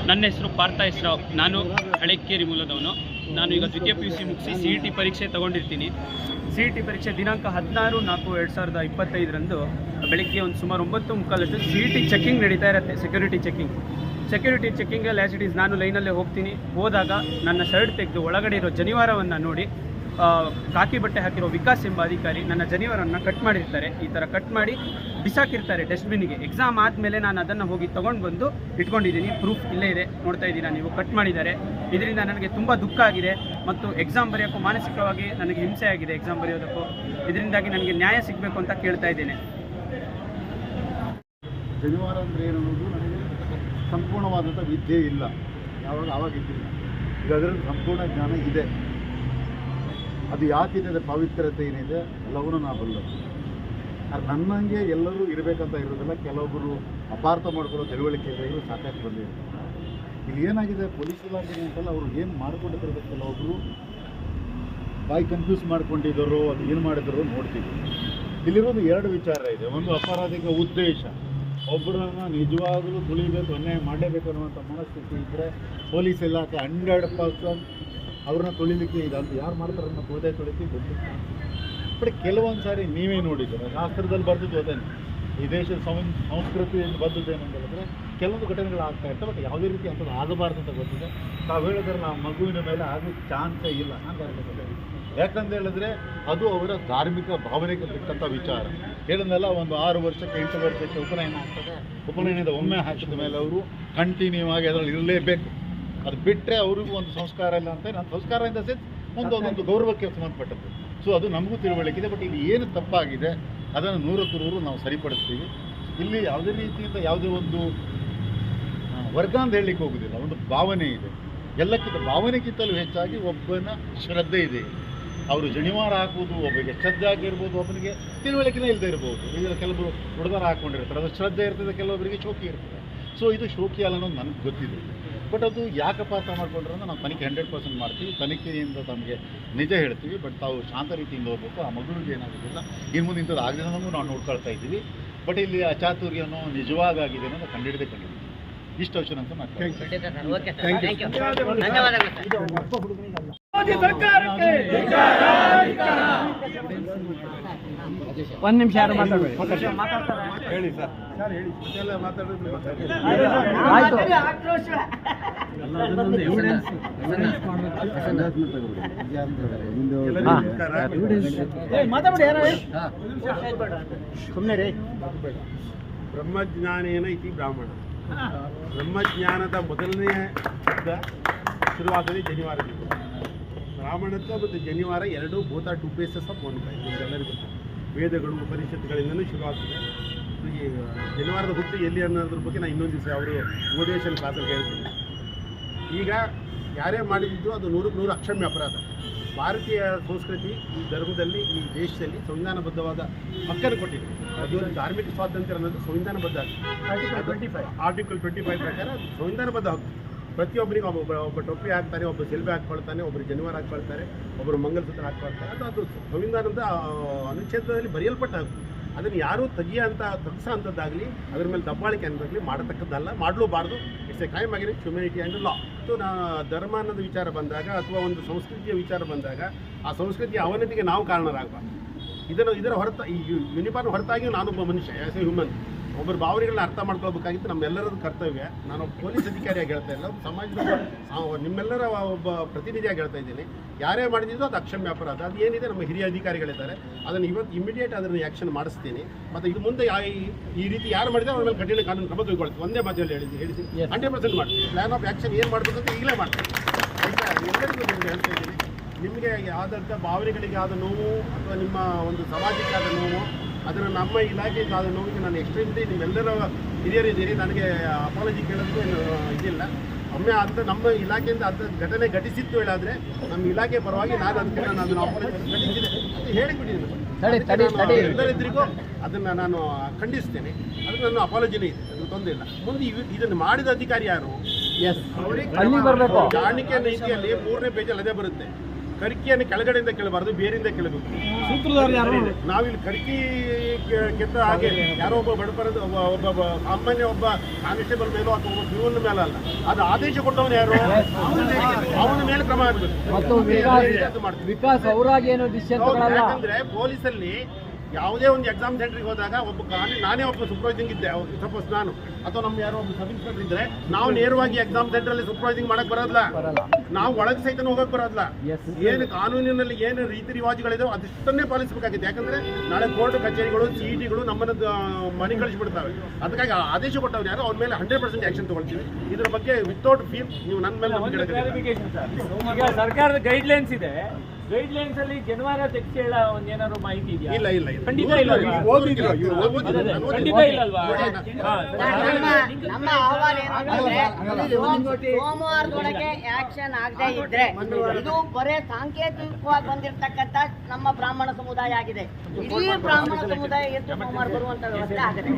ನನ್ನ ಹೆಸರು ಪಾರ್ಥ ಹೆಸರಾವ್. ನಾನು ಹಳೆಕೇರಿ ಮೂಲದವನು. ನಾನು ಈಗ ದ್ವಿತೀಯ PUC ಮುಗಿಸಿ CET ಪರೀಕ್ಷೆ ತೊಗೊಂಡಿರ್ತೀನಿ. CET ಪರೀಕ್ಷೆ ದಿನಾಂಕ 16/4/2025 ಬೆಳಗ್ಗೆ ಒಂದು ಸುಮಾರು 9:45 CET ಚೆಕಿಂಗ್ ನಡೀತಾ ಇರುತ್ತೆ. ಸೆಕ್ಯೂರಿಟಿ ಚೆಕಿಂಗಲ್ಲಿ ಆ್ಯಸ್ ಇಟ್ ಈಸ್ ನಾನು ಲೈನಲ್ಲೇ ಹೋದಾಗ ನನ್ನ ಶರ್ಟ್ ತೆಗೆದು ಒಳಗಡೆ ಇರೋ ಜನಿವಾರವನ್ನು ನೋಡಿ ಕಾಕಿ ಬಟ್ಟೆ ಹಾಕಿರೋ ವಿಕಾಸ್ ಎಂಬ ಅಧಿಕಾರಿ ನನ್ನ ಜನಿವಾರವನ್ನು ಕಟ್ ಮಾಡಿರ್ತಾರೆ. ಈ ಥರ ಕಟ್ ಮಾಡಿ ಬಿಸಾಕಿರ್ತಾರೆ ಡಸ್ಟ್ಬಿನ್ಗೆ. ಎಕ್ಸಾಮ್ ಆದಮೇಲೆ ನಾನು ಅದನ್ನು ಹೋಗಿ ತೊಗೊಂಡು ಬಂದು ಇಟ್ಕೊಂಡಿದ್ದೀನಿ. ಪ್ರೂಫ್ ಇಲ್ಲೇ ಇದೆ, ನೋಡ್ತಾ ಇದ್ದೀರಾ ನೀವು. ಕಟ್ ಮಾಡಿದ್ದಾರೆ. ಇದರಿಂದ ನನಗೆ ತುಂಬ ದುಃಖ ಆಗಿದೆ ಮತ್ತು ಎಕ್ಸಾಮ್ ಬರೆಯೋಕ್ಕೂ ಮಾನಸಿಕವಾಗಿ ನನಗೆ ಹಿಂಸೆ ಆಗಿದೆ. ಎಕ್ಸಾಮ್ ಬರೆಯೋದಕ್ಕೂ ಇದರಿಂದಾಗಿ ನನಗೆ ನ್ಯಾಯ ಸಿಗಬೇಕು ಅಂತ ಕೇಳ್ತಾ ಇದ್ದೇನೆ. ಜನಿವಾರ ಅಂದರೆ ಏನು ಅನ್ನೋದು ನನಗೆ ಸಂಪೂರ್ಣವಾದಂಥ ವಿದ್ಯೆ ಇಲ್ಲ. ಆವಾಗಿದ್ದಿಲ್ಲ. ಈಗ ಅದರಲ್ಲಿ ಸಂಪೂರ್ಣ ಜ್ಞಾನ ಇದೆ. ಅದು ಯಾಕಿದೆ, ಅದರ ಪವಿತ್ರತೆ ಏನಿದೆ ಎಲ್ಲವನ್ನೂ ನಾ ಬಲ್ಲ. ನನ್ನಂಗೆ ಎಲ್ಲರೂ ಇರಬೇಕಂತ ಇರೋದಿಲ್ಲ. ಕೆಲವೊಬ್ಬರು ಅಪಾರ್ಥ ಮಾಡ್ಕೊಳ್ಳೋ ತಿಳುವಳಿಕೆ ಇರೋರು ಸಾಕಷ್ಟು ಬಂದಿದೆ. ಇಲ್ಲಿ ಏನಾಗಿದೆ, ಪೊಲೀಸ್ ಇಲಾಖೆ ಅಂತಲ್ಲ, ಅವರು ಏನು ಮಾಡ್ಕೊಂಡಿದ್ದಾರೆ ಕೆಲವೊಬ್ಬರು ಬಾಯಿ ಕನ್ಫ್ಯೂಸ್ ಮಾಡ್ಕೊಂಡಿದ್ದಾರೋ ಅದು ಏನು ಮಾಡಿದಾರೋ ನೋಡ್ತೀವಿ. ಇಲ್ಲಿರೋದು ಎರಡು ವಿಚಾರ ಇದೆ. ಒಂದು ಅಪರಾಧಿಕ ಉದ್ದೇಶ, ಒಬ್ಬರನ್ನು ನಿಜವಾಗಲೂ ತುಳಿಬೇಕು, ಅನ್ಯಾಯ ಮಾಡಲೇಬೇಕು ಅನ್ನುವಂಥ ಮನಸ್ಥಿತಿ ಇದ್ದರೆ ಪೊಲೀಸ್ ಇಲಾಖೆ 100% ಅವ್ರನ್ನ ತುಳಿಲಿಕ್ಕೆ ಇದೆ. ಅಂತ ಯಾರು ಮಾಡ್ತಾರೆ ಅನ್ನೋ ತುಳಿತೀವಿ ಗೊತ್ತಿಲ್ಲ. ಬಟ್ ಕೆಲವೊಂದು ಸಾರಿ ನೀವೇ ನೋಡಿದ್ದೀರ, ಶಾಸ್ತ್ರದಲ್ಲಿ ಬರ್ದಿದ್ದು ಅದೇನು, ಈ ದೇಶದ ಸಂಸ್ಕೃತಿಯಲ್ಲಿ ಬದ್ದದ್ದು ಏನಂತ ಹೇಳಿದ್ರೆ ಕೆಲವೊಂದು ಘಟನೆಗಳು ಆಗ್ತಾ ಇರ್ತವೆ. ಬಟ್ ಯಾವುದೇ ರೀತಿ ಅಂಥದ್ದು ಆಗಬಾರ್ದು ಅಂತ ಗೊತ್ತಿದೆ. ತಾವು ಹೇಳಿದ್ರೆ ನಾವು ಮಗುವಿನ ಮೇಲೆ ಆಗೋ ಚಾನ್ಸೇ ಇಲ್ಲ ಅಂತ ಹೇಳ್ತದೆ. ಯಾಕಂತ ಹೇಳಿದ್ರೆ ಅದು ಅವರ ಧಾರ್ಮಿಕ ಭಾವನೆಗೆ ಬಿಟ್ಟಂಥ ವಿಚಾರ. ಹೇಳಿದ್ನೆಲ್ಲ ಒಂದು 6 ವರ್ಷಕ್ಕೆ 8 ವರ್ಷಕ್ಕೆ ಉಪನಯನ ಆಗ್ತದೆ. ಉಪನಯನದ ಒಮ್ಮೆ ಹಾಕಿದ ಮೇಲೆ ಅವರು ಕಂಟಿನ್ಯೂ ಆಗಿ ಅದರಲ್ಲಿ ಇರಲೇಬೇಕು. ಅದು ಬಿಟ್ಟರೆ ಅವ್ರಿಗೂ ಒಂದು ಸಂಸ್ಕಾರ ಇಲ್ಲ ಅಂತ. ನಾನು ಸಂಸ್ಕಾರ ಇಂದ ಒಂದು ಗೌರವಕ್ಕೆ ಸಂಬಂಧಪಟ್ಟದ್ದು. ಸೊ ಅದು ನಮಗೂ ತಿಳುವಳಿಕೆ. ಬಟ್ ಇಲ್ಲಿ ಏನು ತಪ್ಪಾಗಿದೆ ಅದನ್ನು 100ಕ್ಕೆ 100 ನಾವು ಸರಿಪಡಿಸ್ತೀವಿ. ಇಲ್ಲಿ ಯಾವುದೇ ರೀತಿಯಿಂದ ಯಾವುದೇ ಒಂದು ವರ್ಗ ಅಂತ ಹೇಳಲಿಕ್ಕೆ ಹೋಗೋದಿಲ್ಲ. ಒಂದು ಭಾವನೆ ಇದೆ. ಎಲ್ಲಕ್ಕಿಂತ ಭಾವನೆಗಿಂತಲೂ ಹೆಚ್ಚಾಗಿ ಒಬ್ಬನ ಶ್ರದ್ಧೆ ಇದೆ. ಅವರು ಜನಿವಾರ ಹಾಕುವುದು ಒಬ್ಬರಿಗೆ ಶ್ರದ್ಧೆ ಆಗಿರ್ಬೋದು, ಒಬ್ಬನಿಗೆ ತಿಳುವಳಿಕೆನೇ ಇಲ್ಲದೆ ಇರ್ಬೋದು. ಈಗ ಕೆಲವರು ಹುಡುಗರ ಹಾಕ್ಕೊಂಡಿರ್ತಾರೆ, ಅದು ಶ್ರದ್ಧೆ ಇರ್ತದೆ, ಕೆಲವೊಬ್ಬರಿಗೆ ಶೋಕಿ ಇರ್ತದೆ. ಸೊ ಇದು ಶೋಕಿ ಅಲ್ಲ ಅನ್ನೋದು ನನಗೆ ಗೊತ್ತಿದೆ. ಬಟ್ ಅದು ಯಾಕಪ್ಪ ಅರ್ಥ ಮಾಡ್ಕೊಂಡ್ರೆ ನಾವು ತನಿಖೆ 100% ಮಾಡ್ತೀವಿ. ತನಿಖೆಯಿಂದ ತಮಗೆ ನಿಜ ಹೇಳ್ತೀವಿ. ಬಟ್ ತಾವು ಶಾಂತ ರೀತಿಯಿಂದ ಹೋಗ್ಬೇಕು. ಆ ಮಗುವಿಗೆ ಏನಾಗೋದಿಲ್ಲ, ಇನ್ನು ಮುಂದೆ ಇಂಥದ್ದು ಆಗದಿರೋದನ್ನು ನಾವು ನೋಡ್ಕೊಳ್ತಾ ಇದ್ದೀವಿ. ಬಟ್ ಇಲ್ಲಿ ಅಚಾತುರ್ಯನೋ ನಿಜವಾಗಿದೆ ಅನ್ನೋದು ಕಂಡಿಡಿದೆ. ಇಷ್ಟು ಅವಶ್ಯ ಅಂತ ನಾನು ಒಂದು ನಿಮಿಷ ಯಾರು ಮಾತಾಡಬೇಡಿ. ಹೇಳಿ ಸರ್, ಹೇಳಿ. ಮಾತಾಡೋದು ಸುಮ್ಮನೆ ರೀ. ಬ್ರಹ್ಮಜ್ಞಾನೇನ ಇತಿ ಬ್ರಾಹ್ಮಣ. ಬ್ರಹ್ಮಜ್ಞಾನದ ಮೊದಲನೆಯ ಶಬ್ದ ಶುರುವಾದಲ್ಲಿ ಜನಿವಾರದಿಂದ. ಬ್ರಾಹ್ಮಣತ್ವ ಮತ್ತು ಜನಿವಾರ ಎರಡೂ ಬೋತ 2 ಬೇಸಸ್ ಆಫ್ 1 ಕಾಯಿನ್. ನಿಮಗೆಲ್ಲರಿಗೂ ವೇದಗಳು ಉಪನಿಷತ್ತುಗಳಿಂದಲೂ ಶುರುವಾಗ್ತದೆ. ಈ ಜನಿವಾರದ ಹುಟ್ಟು ಎಲ್ಲಿ ಅನ್ನೋದ್ರ ಬಗ್ಗೆ ನಾನು ಇನ್ನೊಂದು ದಿವಸ ಅವರು ಮೋಟಿವೇಶನ್ ಕ್ಲಾಸಲ್ಲಿ ಹೇಳ್ತೀನಿ. ಈಗ ಯಾರೇ ಮಾಡಿದ್ದು ಅದು 100ಕ್ಕೆ 100 ಅಕ್ಷಮ್ಯ ಅಪರಾಧ. ಭಾರತೀಯ ಸಂಸ್ಕೃತಿ, ಈ ಧರ್ಮದಲ್ಲಿ, ಈ ದೇಶದಲ್ಲಿ ಸಂವಿಧಾನಬದ್ಧವಾದ ಹಕ್ಕನ್ನು ಕೊಟ್ಟಿದೆ. ಅದು ಧಾರ್ಮಿಕ ಸ್ವಾತಂತ್ರ್ಯ ಅನ್ನೋದು ಸಂವಿಧಾನಬದ್ಧ ಆರ್ಟಿಕಲ್ 25 ಪ್ರಕಾರ ಸಂವಿಧಾನಬದ್ಧ ಹಕ್ಕು. ಪ್ರತಿಯೊಬ್ಬರಿಗೆ ಒಬ್ಬ ಟೊಪ್ಪಿ ಹಾಕ್ತಾನೆ, ಒಬ್ಬ ಸೆಲ್ಬೆ ಹಾಕ್ಕೊಳ್ತಾನೆ, ಒಬ್ಬರು ಜನಿವಾರ ಹಾಕ್ಕೊಳ್ತಾರೆ, ಒಬ್ಬರು ಮಂಗಲಸೂತ್ರ ಹಾಕ್ಕೊಳ್ತಾರೆ. ಅದು ಸಂವಿಧಾನದ ಅನುಚ್ಛೇದದಲ್ಲಿ ಬರೆಯಲ್ಪಟ್ಟ ಹಕ್ಕು. ಅದನ್ನು ಯಾರೂ ತಗ್ಗಿಸೋ ಅಂಥದ್ದಾಗಲಿ, ಅದ್ರ ಮೇಲೆ ದಬ್ಬಾಳಿಕೆ ಅನ್ನೋದಾಗಲಿ ಮಾಡತಕ್ಕದ್ದಲ್ಲ, ಮಾಡಲೂಬಾರ್ದು. It's a crime against humanity and law. So ಧರ್ಮ ಅನ್ನೋದು ವಿಚಾರ ಬಂದಾಗ ಅಥವಾ ಒಂದು ಸಂಸ್ಕೃತಿಯ ವಿಚಾರ ಬಂದಾಗ ಆ ಸಂಸ್ಕೃತಿಯ ಅವನತಿಗೆ ನಾವು ಕಾರಣರಾಗಬಾರ್ದು. ಇದರ ಹೊರತ ಈ ಯೂನಿಫಾರ್ಮ್ ಹೊರತಾಗಿ ನಾನೊಬ್ಬ ಮನುಷ್ಯ, ಆ್ಯಸ್ ಎ ಹ್ಯೂಮನ್. ಒಬ್ಬರ ಭಾವನೆಗಳನ್ನ ಅರ್ಥ ಮಾಡ್ಕೊಳ್ಬೇಕಾಗಿತ್ತು ನಮ್ಮೆಲ್ಲರದ್ದು ಕರ್ತವ್ಯ. ನಾನು ಪೊಲೀಸ್ ಅಧಿಕಾರಿಯಾಗಿ ಹೇಳ್ತಾ ಇಲ್ಲ, ಸಮಾಜದ ನಿಮ್ಮೆಲ್ಲರ ಒಬ್ಬ ಪ್ರತಿನಿಧಿಯಾಗಿ ಹೇಳ್ತಾ ಇದ್ದೀನಿ. ಯಾರೇ ಮಾಡಿದ್ದು ಅದು ಅಕ್ಷಮ್ಯ ಅಪರಾಧ. ಅದು ಏನಿದೆ ನಮ್ಮ ಹಿರಿಯ ಅಧಿಕಾರಿಗಳಿದ್ದಾರೆ, ಅದನ್ನು ಇವತ್ತು ಇಮಿಡಿಯೇಟ್ ಅದನ್ನು ಆ್ಯಕ್ಷನ್ ಮಾಡಿಸ್ತೀನಿ. ಮತ್ತು ಇದು ಮುಂದೆ ಈ ರೀತಿ ಯಾರು ಮಾಡಿದ್ರೆ ಅವ್ರ ಮೇಲೆ ಕಠಿಣ ಕಾನೂನು ಕ್ರಮ ತೆಗೆದುಕೊಳ್ತೀವಿ. ಒಂದೇ ಮಾತಲ್ಲಿ ಹೇಳಿಸಿ 100% ಮಾಡ್ತೀವಿ. ಪ್ಲಾನ್ ಆಫ್ ಆ್ಯಕ್ಷನ್ ಏನು ಮಾಡಬೇಕು ಅಂತ ಈಗಲೇ ಮಾಡ್ತೀವಿ. ಎಲ್ಲರಿಗೂ ನಿಮಗೆ ಹೇಳ್ತಾ ಇದ್ದೀನಿ, ನಿಮಗೆ ಆದಂಥ ಭಾವನೆಗಳಿಗೆ ಆದ ನೋವು ಅಥವಾ ನಿಮ್ಮ ಒಂದು ಸಮಾಜಕ್ಕೆ ಆದ ನೋವು, ಅದನ್ನು ನಮ್ಮ ಇಲಾಖೆಯಿಂದ ಆದ ನೋವಿಗೆ ನಾನು ಎಕ್ಸ್ಟ್ರೀಮ್ಲಿ ನಿಮ್ಮೆಲ್ಲರ ಹಿರಿಯರಿದ್ದೀರಿ, ನನಗೆ ಅಪಾಲಜಿ ಕೇಳೋದಕ್ಕೂ ಇದಿಲ್ಲ. ಒಮ್ಮೆ ಅಂತ ನಮ್ಮ ಇಲಾಖೆಯಿಂದ ಅಂಥ ಘಟನೆ ಘಟಿಸಿತ್ತು ಹೇಳಾದರೆ ನಮ್ಮ ಇಲಾಖೆ ಪರವಾಗಿ ನಾನು ಅದನ್ನು ಅಪಾಲಜಿ ಖಂಡಿಸಿದೆ ಅಂತ ಹೇಳಿಬಿಟ್ಟಿದ್ದೀನಿ. ಎಲ್ಲರಿದ್ರಿಗೂ ಅದನ್ನು ನಾನು ಖಂಡಿಸ್ತೇನೆ. ಅದು ನನ್ನ ಅಪಾಲಜಿನೇ ಇದೆ. ತೊಂದರೆ ಇಲ್ಲ. ಮುಂದೆ ಇದನ್ನು ಮಾಡಿದ ಅಧಿಕಾರಿ ಯಾರು? ಅಲ್ಲಿ ಬರಬೇಕು. ಚಾಣಕ್ಯ ನೀತಿಯಲ್ಲಿ 3ನೇ ಪೇಜಲ್ಲಿ ಅದೇ ಬರುತ್ತೆ. ಕರ್ಕಿಯನ್ನು ಕೆಳಗಡೆಯಿಂದ ಕೇಳಬಾರ್ದು, ಬೇರಿಂದ ಕೇಳಬೇಕು. ನಾವಿಲ್ಲಿ ಕರ್ಕಿ ಕೆತ್ತ ಹಾಗೆ ಯಾರೋ ಒಬ್ಬ ಬಡಪರದ ಒಬ್ಬ ಸಾಮಾನ್ಯ ಒಬ್ಬ ಕಾನ್ಸ್ಟೇಬಲ್ ಮೇಲೋ ಅಥವಾ ಒಬ್ಬ ಪಿವನ್ ಮೇಲೆ ಅಲ್ಲ, ಅದು ಆದೇಶ ಕೊಟ್ಟವನು ಯಾರು? ಅವನ ಮೇಲೆ ಕ್ರಮ ಆಗಬೇಕು. ವಿಕಾಸ್ ಅವರಾಗಿ ಏನು ಡಿಸಿಷನ್ ತಗೊಳ್ಳಲ್ಲ. ಯಾಕಂದ್ರೆ ಪೊಲೀಸಲ್ಲಿ ಯಾವುದೇ ಒಂದು ಎಕ್ಸಾಮ್ ಸೆಂಟ್ರಿಗೆ ಹೋದಾಗ ಒಬ್ಬ ನಾನೇ ಒಬ್ಬ ಸೂಪರ್ವೈಸಿಂಗ್ ಇದ್ದೆ, ಸಪೋಸ್ ನಾನು ಅಥವಾ ನಮ್ಮ ಯಾರೋ ಒಬ್ಬ ಸಬ್ ಇನ್ಸ್ಪೆಕ್ಟರ್ ಇದ್ರೆ ನಾವು ನೇರವಾಗಿ ಎಕ್ಸಾಮ್ ಸೆಂಟ್ರಲ್ಲಿ ಸೂಪರ್ವೈಸಿಂಗ್ ಮಾಡಕ್ ಬರೋದಿಲ್ಲ. ನಾವು ಒಳಗೆ ಸಹಿತ ಹೋಗಕ್ ಬರೋದಿಲ್ಲ. ಏನು ಕಾನೂನಿನಲ್ಲಿ ಏನು ರೀತಿ ರಿವಾಜುಗಳಿದಾವೆ ಅದಿಷ್ಟನ್ನೇ ಪಾಲಿಸಬೇಕಾಗಿದೆ. ಯಾಕಂದ್ರೆ ನಾಳೆ ಕೋರ್ಟ್ ಕಚೇರಿಗಳು CETಗಳು ನಮ್ಮನ್ನ ಮನೆ ಕಳಿಸ್ಬಿಡ್ತಾವೆ. ಅದಕ್ಕಾಗಿ ಆದೇಶ ಕೊಟ್ಟವ್ರು ಯಾರು ಅವ್ರ ಮೇಲೆ 100% ಆಕ್ಷನ್ ತಗೊಳ್ತೀವಿ. ಇದ್ರ ಬಗ್ಗೆ ವಿತೌಟ್ ಫೀಲ್ ನೀವು ನನ್ನ ಮೇಲೆ ಈಗ ಸರ್ಕಾರದ ಗೈಡ್ಲೈನ್ಸ್ ಇದೆ. ಗೈಡ್ಲೈನ್ಸ್ ಅಲ್ಲಿ ಜನವಾರ ತೆಗೆಸಿ ಹೇಳ ಒಂದೇನಾದ್ರು ಮಾಹಿತಿ ಇದೆಯಾ? ಇಲ್ಲ ಇಲ್ಲ ಖಂಡಿತ ಇಲ್ಲ. ಖಂಡಿತ ಇಲ್ಲಲ್ವಾ? ನಮ್ಮ ಅಹವಾಲು ಏನಂದ್ರೆ ಸೋಮವಾರದೊಳಗೆ ಆಕ್ಷನ್ ಆಗದೆ ಇದ್ರೆ ಇದು ಬರೇ ಸಾಂಕೇತಿಕವಾಗಿ ಬಂದಿರತಕ್ಕಂತ ನಮ್ಮ ಬ್ರಾಹ್ಮಣ ಸಮುದಾಯ ಆಗಿದೆ. ಇಡೀ ಬ್ರಾಹ್ಮಣ ಸಮುದಾಯ ಎಷ್ಟು ಸೋಮವಾರ ಬರುವಂತ ವ್ಯವಸ್ಥೆ ಆಗಿದೆ.